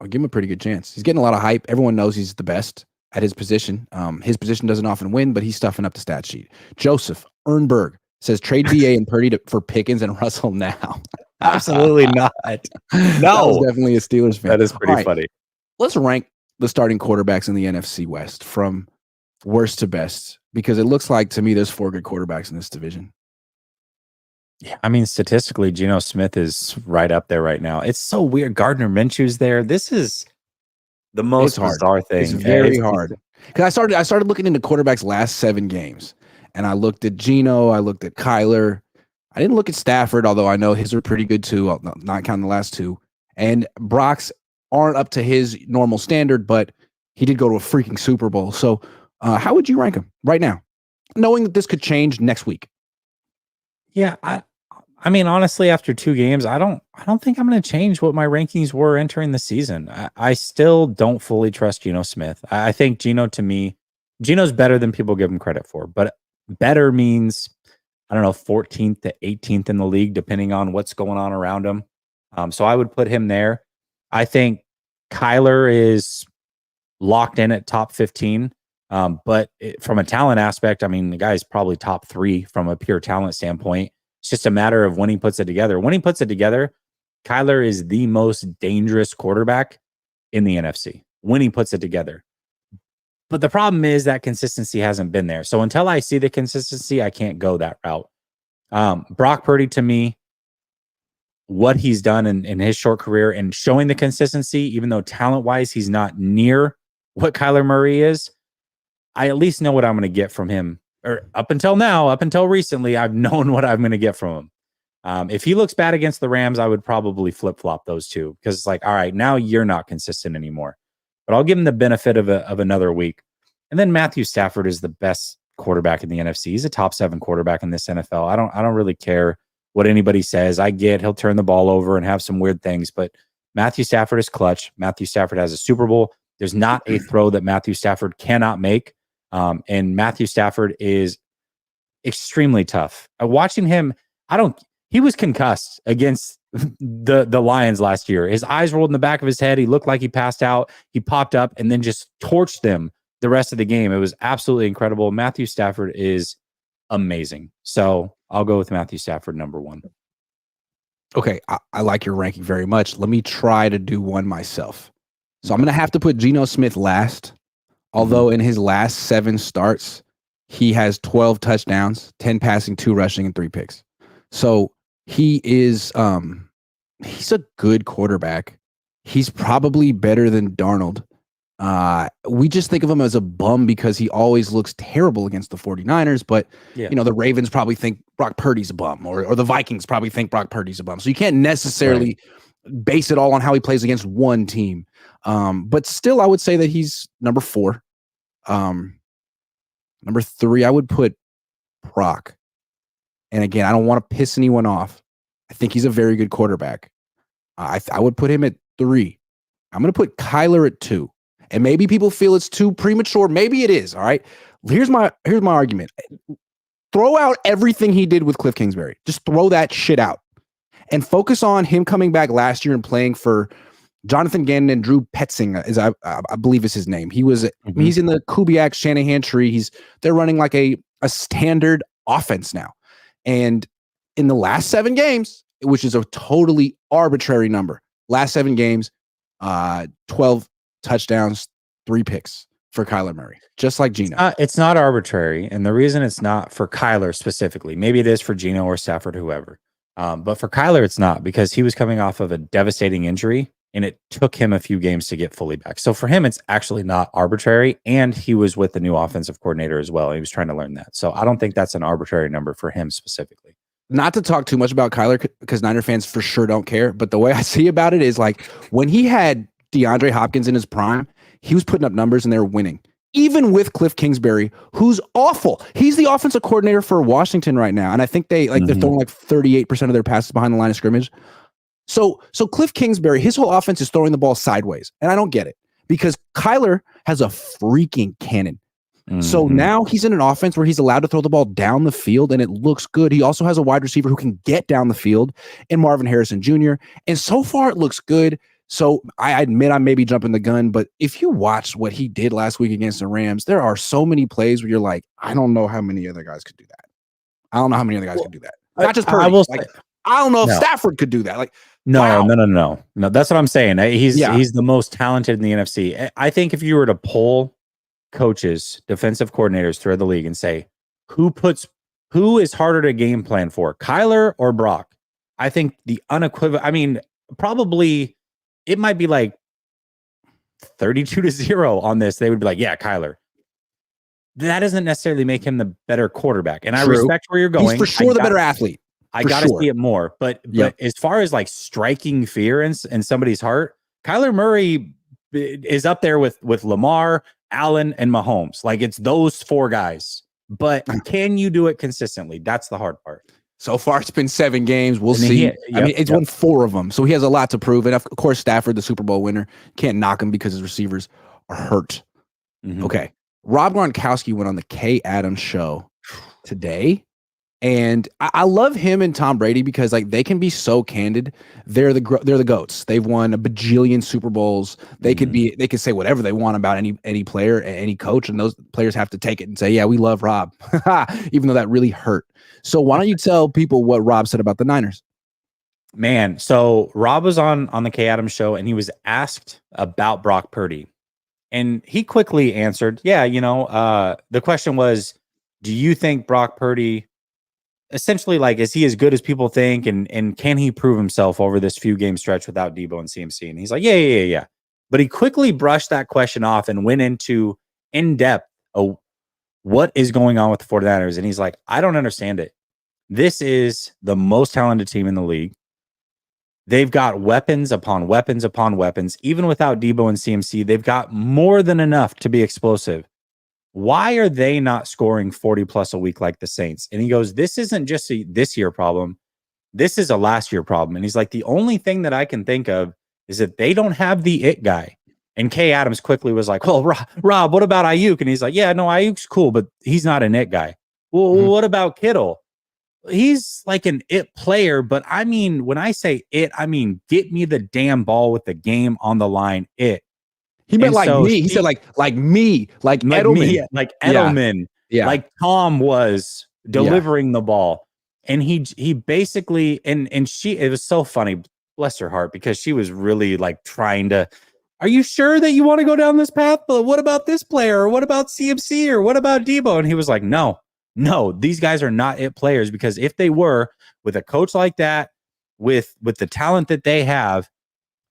He's getting a lot of hype. Everyone knows he's the best at his position. His position doesn't often win, but he's stuffing up the stat sheet. Joseph Ernberg says, trade BA and Purdy for Pickens and Russell now. Absolutely not. No. That was definitely a Steelers fan. That is pretty funny. Let's rank the starting quarterbacks in the NFC West from worst to best, because it looks like to me there's 4 good quarterbacks in this division. Yeah, I mean, statistically, Geno Smith is right up there right now. It's so weird. Gardner Minshew's there. This is the most bizarre thing. It's very hard. Because I started looking into quarterbacks' last 7 games, and I looked at Geno, I looked at Kyler. I didn't look at Stafford, although I know his are pretty good too, not counting the last 2. And Brock's aren't up to his normal standard, but he did go to a freaking Super Bowl. So how would you rank him right now, knowing that this could change next week? Yeah, I mean, honestly, after 2 games, I don't think I'm going to change what my rankings were entering the season. I still don't fully trust Geno Smith. I think Geno's better than people give him credit for, but better means, I don't know, 14th to 18th in the league, depending on what's going on around him. So I would put him there. I think Kyler is locked in at top 15. But from a talent aspect, I mean, the guy's probably top 3 from a pure talent standpoint. It's just a matter of when he puts it together. When he puts it together, Kyler is the most dangerous quarterback in the NFC when he puts it together. But the problem is that consistency hasn't been there. So until I see the consistency, I can't go that route. Brock Purdy, to me, what he's done in his short career and showing the consistency, even though talent-wise he's not near what Kyler Murray is, I at least know what I'm going to get from him. Or up until now, up until recently, I've known what I'm going to get from him. If he looks bad against the Rams, I would probably flip-flop those two because it's like, all right, now you're not consistent anymore. But I'll give him the benefit of another week. And then Matthew Stafford is the best quarterback in the NFC. He's a top 7 quarterback in this NFL. I don't really care what anybody says. I get he'll turn the ball over and have some weird things, but Matthew Stafford is clutch. Matthew Stafford has a Super Bowl. There's not a throw that Matthew Stafford cannot make. And Matthew Stafford is extremely tough. Watching him, he was concussed against the Lions last year. His eyes rolled in the back of his head. He looked like he passed out. He popped up and then just torched them the rest of the game. It was absolutely incredible. Matthew Stafford is amazing. So I'll go with Matthew Stafford number 1. Okay, I like your ranking very much. Let me try to do one myself. So I'm going to have to put Geno Smith last, although in his last 7 starts, he has 12 touchdowns, 10 passing, 2 rushing, and 3 picks. So he is he's a good quarterback. He's probably better than Darnold. We just think of him as a bum because he always looks terrible against the 49ers, but the Ravens probably think Brock Purdy's a bum, or the Vikings probably think Brock Purdy's a bum. So you can't necessarily base it all on how he plays against one team. But still, I would say that he's number 4. Number 3, I would put Brock. And again, I don't want to piss anyone off. I think he's a very good quarterback. I would put him at 3. I'm going to put Kyler at 2. And maybe people feel it's too premature. Maybe it is. All right. Here's my argument. Throw out everything he did with Cliff Kingsbury. Just throw that shit out and focus on him coming back last year and playing for Jonathan Gannon and Drew Petzing, as I believe is his name. He's in the Kubiak Shanahan tree. They're running like a standard offense now. And in the last 7 games, which is a totally arbitrary number, last 7 games, 12 touchdowns, 3 picks for Kyler Murray, just like Geno. It's not arbitrary. And the reason it's not for Kyler specifically, maybe it is for Geno or Stafford, whoever. But for Kyler, it's not, because he was coming off of a devastating injury and it took him a few games to get fully back. So for him, it's actually not arbitrary. And he was with the new offensive coordinator as well. He was trying to learn that. So I don't think that's an arbitrary number for him specifically. Not to talk too much about Kyler, because Niner fans for sure don't care. But the way I see about it is, like, when he had DeAndre Hopkins in his prime, he was putting up numbers and they were winning. Even with Cliff Kingsbury, who's awful. He's the offensive coordinator for Washington right now. And I think they're throwing like 38% of their passes behind the line of scrimmage. So Cliff Kingsbury, his whole offense is throwing the ball sideways. And I don't get it, because Kyler has a freaking cannon. So now he's in an offense where he's allowed to throw the ball down the field and it looks good. He also has a wide receiver who can get down the field in Marvin Harrison Jr. And so far it looks good. So I admit I may be jumping the gun, but if you watch what he did last week against the Rams, there are so many plays where you're like, I don't know how many other guys could do that. I don't know how many other guys could do that. Not just Purdy. I don't know if Stafford could do that. Like, No. That's what I'm saying. He's the most talented in the NFC. I think if you were to poll coaches, defensive coordinators throughout the league and say, who is harder to game plan for, Kyler or Brock? I think the unequivocal, probably it might be like 32-0 on this. They would be like, yeah, Kyler. That doesn't necessarily make him the better quarterback. And I respect where you're going. He's for sure the better athlete. I got to see it more. But as far as like striking fear in somebody's heart, Kyler Murray is up there with Lamar, Allen, and Mahomes. Like, it's those 4 guys. But can you do it consistently? That's the hard part. So far, it's been 7 games. We'll see. It's won 4 of them. So he has a lot to prove. And of course, Stafford, the Super Bowl winner, can't knock him because his receivers are hurt. Okay. Rob Gronkowski went on the Kay Adams show today. And I love him and Tom Brady because, like, they can be so candid. They're the GOATs. They've won a bajillion Super Bowls. They could say whatever they want about any player, any coach, and those players have to take it and say, yeah, we love Rob, even though that really hurt. So why don't you tell people what Rob said about the Niners? Man, so Rob was on the Kay Adams show and he was asked about Brock Purdy. And he quickly answered, the question was, do you think Brock Purdy, essentially, like, is he as good as people think? And can he prove himself over this few game stretch without Debo and CMC? And he's like, yeah. But he quickly brushed that question off and went into in depth what is going on with the 49ers. And he's like, I don't understand it. This is the most talented team in the league. They've got weapons upon weapons upon weapons. Even without Debo and CMC, they've got more than enough to be explosive. Why are they not scoring 40 plus a week like the Saints? And he goes, this isn't just a this year problem. This is a last year problem. And he's like, the only thing that I can think of is that they don't have the it guy. And Kay Adams quickly was like, well, Rob, what about Ayuk? And he's like, yeah, no, Ayuk's cool, but he's not an it guy. Well, what about Kittle? He's like an it player, but I mean, when I say it, I mean, get me the damn ball with the game on the line. It. He meant like me. He said like me, like Edelman. Like Edelman. Yeah. Like Tom was delivering the ball. And he basically, and she, it was so funny, bless her heart, because she was really like trying to, are you sure that you want to go down this path? But what about this player? Or what about CMC? Or what about Debo? And he was like, no, these guys are not it players, because if they were, with a coach like that, with the talent that they have,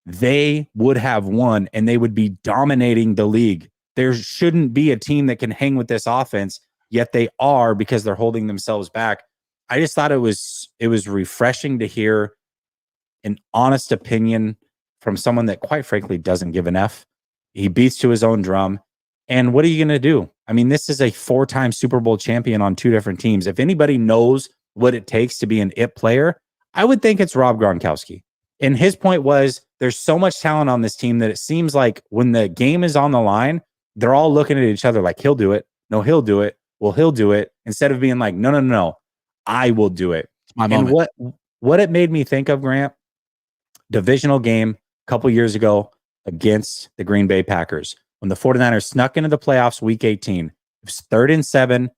they would have won and they would be dominating the league. There shouldn't be a team that can hang with this offense, yet they are, because they're holding themselves back. I just thought it was refreshing to hear an honest opinion from someone that, quite frankly, doesn't give an F. He beats to his own drum. And what are you going to do? I mean, this is a 4-time Super Bowl champion on 2 different teams. If anybody knows what it takes to be an it player, I would think it's Rob Gronkowski. And his point was, there's so much talent on this team that it seems like when the game is on the line, they're all looking at each other like, he'll do it. No, he'll do it. Well, he'll do it. Instead of being like, no, I will do it. It's my moment. And what it made me think of, Grant, divisional game a couple years ago against the Green Bay Packers, when the 49ers snuck into the playoffs week 18. It was 3rd and 7.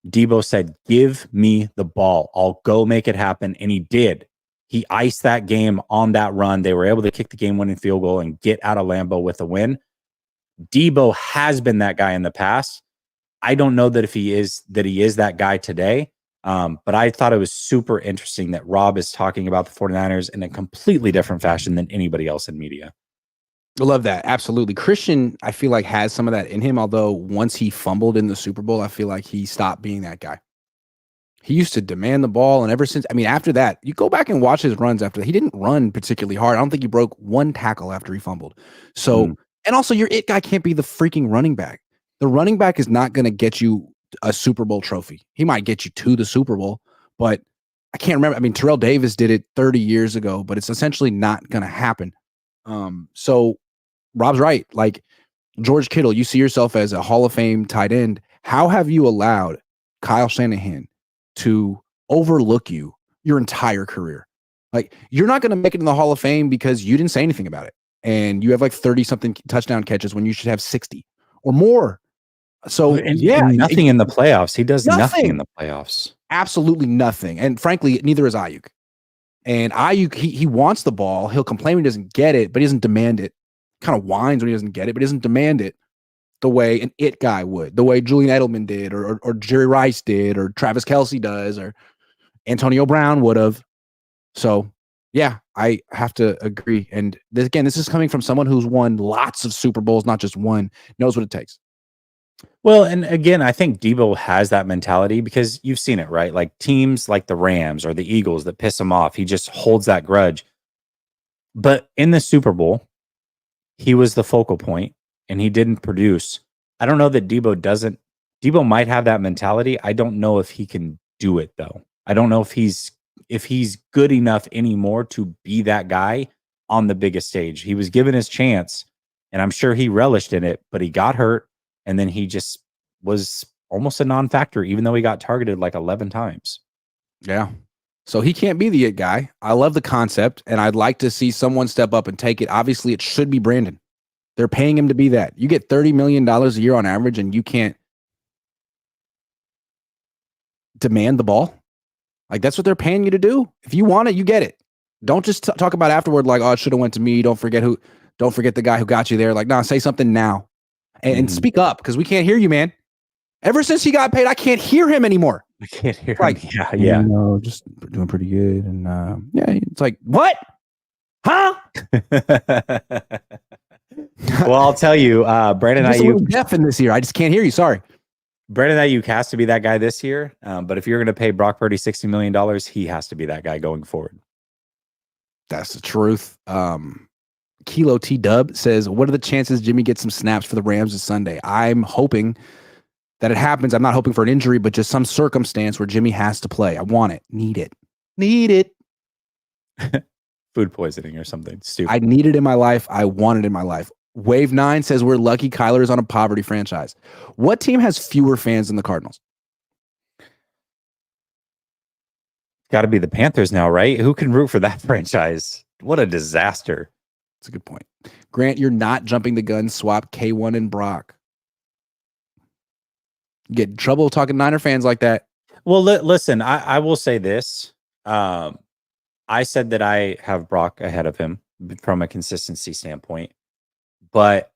Debo said, give me the ball. I'll go make it happen. And he did. He iced that game on that run. They were able to kick the game-winning field goal and get out of Lambeau with a win. Debo has been that guy in the past. I don't know that he is that guy today. But I thought it was super interesting that Rob is talking about the 49ers in a completely different fashion than anybody else in media. I love that. Absolutely. Christian, I feel like, has some of that in him. Although once he fumbled in the Super Bowl, I feel like he stopped being that guy. He used to demand the ball. And ever since, I mean, after that, you go back and watch his runs after that. He didn't run particularly hard. I don't think he broke one tackle after he fumbled. So, and also your it guy can't be the freaking running back. The running back is not going to get you a Super Bowl trophy. He might get you to the Super Bowl, but I can't remember. I mean, Terrell Davis did it 30 years ago, but it's essentially not going to happen. So Rob's right. Like George Kittle, you see yourself as a Hall of Fame tight end. How have you allowed Kyle Shanahan to overlook you your entire career? Like, you're not going to make it in the Hall of Fame because you didn't say anything about it. And you have like 30 something touchdown catches when you should have 60 or more. So and nothing in the playoffs. He does nothing in the playoffs. Absolutely nothing. And frankly, neither is Ayuk. And Ayuk, he wants the ball. He'll complain when he doesn't get it, but he doesn't demand it. Kind of whines when he doesn't get it, but he doesn't demand it the way an it guy would, the way Julian Edelman did, or Jerry Rice did, or Travis Kelce does, or Antonio Brown would have. So, yeah, I have to agree. And this is coming from someone who's won lots of Super Bowls, not just one, knows what it takes. Well, and again, I think Debo has that mentality because you've seen it, right? Like teams like the Rams or the Eagles that piss him off, he just holds that grudge. But in the Super Bowl, he was the focal point and he didn't produce. I don't know that Debo might have that mentality. I don't know if he can do it though. I don't know if he's good enough anymore to be that guy on the biggest stage. He was given his chance and I'm sure he relished in it, but he got hurt. And then he just was almost a non-factor, even though he got targeted like 11 times. Yeah. So he can't be the it guy. I love the concept, and I'd like to see someone step up and take it. Obviously, it should be Brandon. They're paying him to be that. You get $30 million a year on average, and you can't demand the ball. Like, that's what they're paying you to do. If you want it, you get it. Don't just talk about afterward like, oh, it should have went to me. Don't forget the guy who got you there. Like, nah, say something now. And speak up, because we can't hear you, man. Ever since he got paid, I can't hear him anymore. I can't hear him. Like, yeah. Just doing pretty good. And it's like, what? Huh? Well, I'll tell you, Brandon I'm just a Ayuk. little deaf in this ear. I just can't hear you. Sorry. Brandon Ayuk has to be that guy this year. But if you're going to pay Brock Purdy $60 million, he has to be that guy going forward. That's the truth. Kilo T Dub says, what are the chances Jimmy gets some snaps for the Rams this Sunday? I'm hoping that it happens. I'm not hoping for an injury, but just some circumstance where Jimmy has to play. I want it. Need it. Need it. Food poisoning or something stupid. I need it in my life. I want it in my life. Wave 9 says we're lucky Kyler is on a poverty franchise. What team has fewer fans than the Cardinals? Got to be the Panthers now, right? Who can root for that franchise? What a disaster. That's a good point. Grant, you're not jumping the gun. Swap K1 and Brock. You get in trouble talking Niner fans like that. Well, listen, I will say this. I said that I have Brock ahead of him from a consistency standpoint, but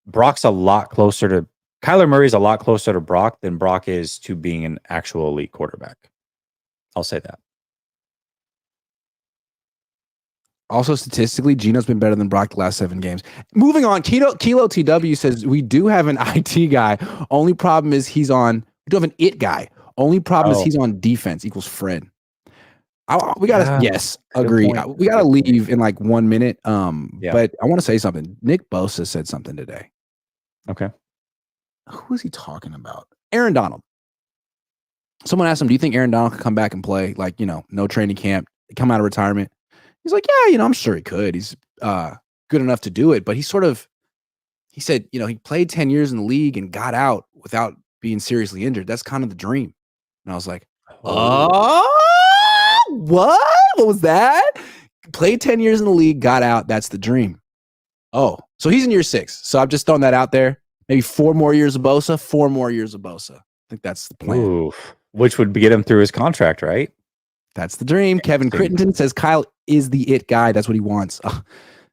Brock's a lot closer to Kyler Murray's a lot closer to Brock than Brock is to being an actual elite quarterback. I'll say that. Also, statistically, Gino's been better than Brock the last 7 games. Moving on, Kilo TW says we do have an IT guy. Only problem is we do have an it guy. Only problem is he's on defense equals Fred. We gotta agree. We gotta leave in like 1 minute. But I want to say something. Nick Bosa said something today. Okay. Who is he talking about? Aaron Donald. Someone asked him, do you think Aaron Donald could come back and play? Like, no training camp, come out of retirement. He's like, yeah, I'm sure he could. He's good enough to do it. But he said, he played 10 years in the league and got out without being seriously injured. That's kind of the dream. And I was like, what? What was that? Played 10 years in the league, got out. That's the dream. Oh, so he's in year 6. So I'm just throwing that out there. Maybe 4 more years of Bosa, 4 more years of Bosa. I think that's the plan. Oof. Which would get him through his contract, right? That's the dream. Kevin Crittenden says Kyle is the it guy. That's what he wants. Oh,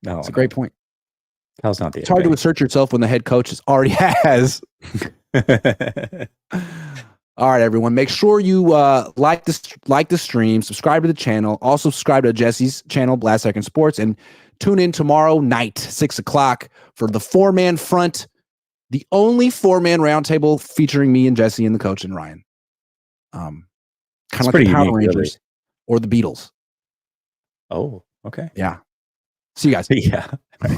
that's a great point. Kyle's not the It's hard to assert yourself when the head coach already has. All right, everyone. Make sure you like the stream, subscribe to the channel, also subscribe to Jesse's channel, Last Second Sports, and tune in tomorrow night, 6:00 for the 4-man front, the only 4-man roundtable featuring me and Jesse and the coach and Ryan. Kind of like the Power Rangers really. Or the Beatles. Oh, okay. Yeah. See you guys. Yeah.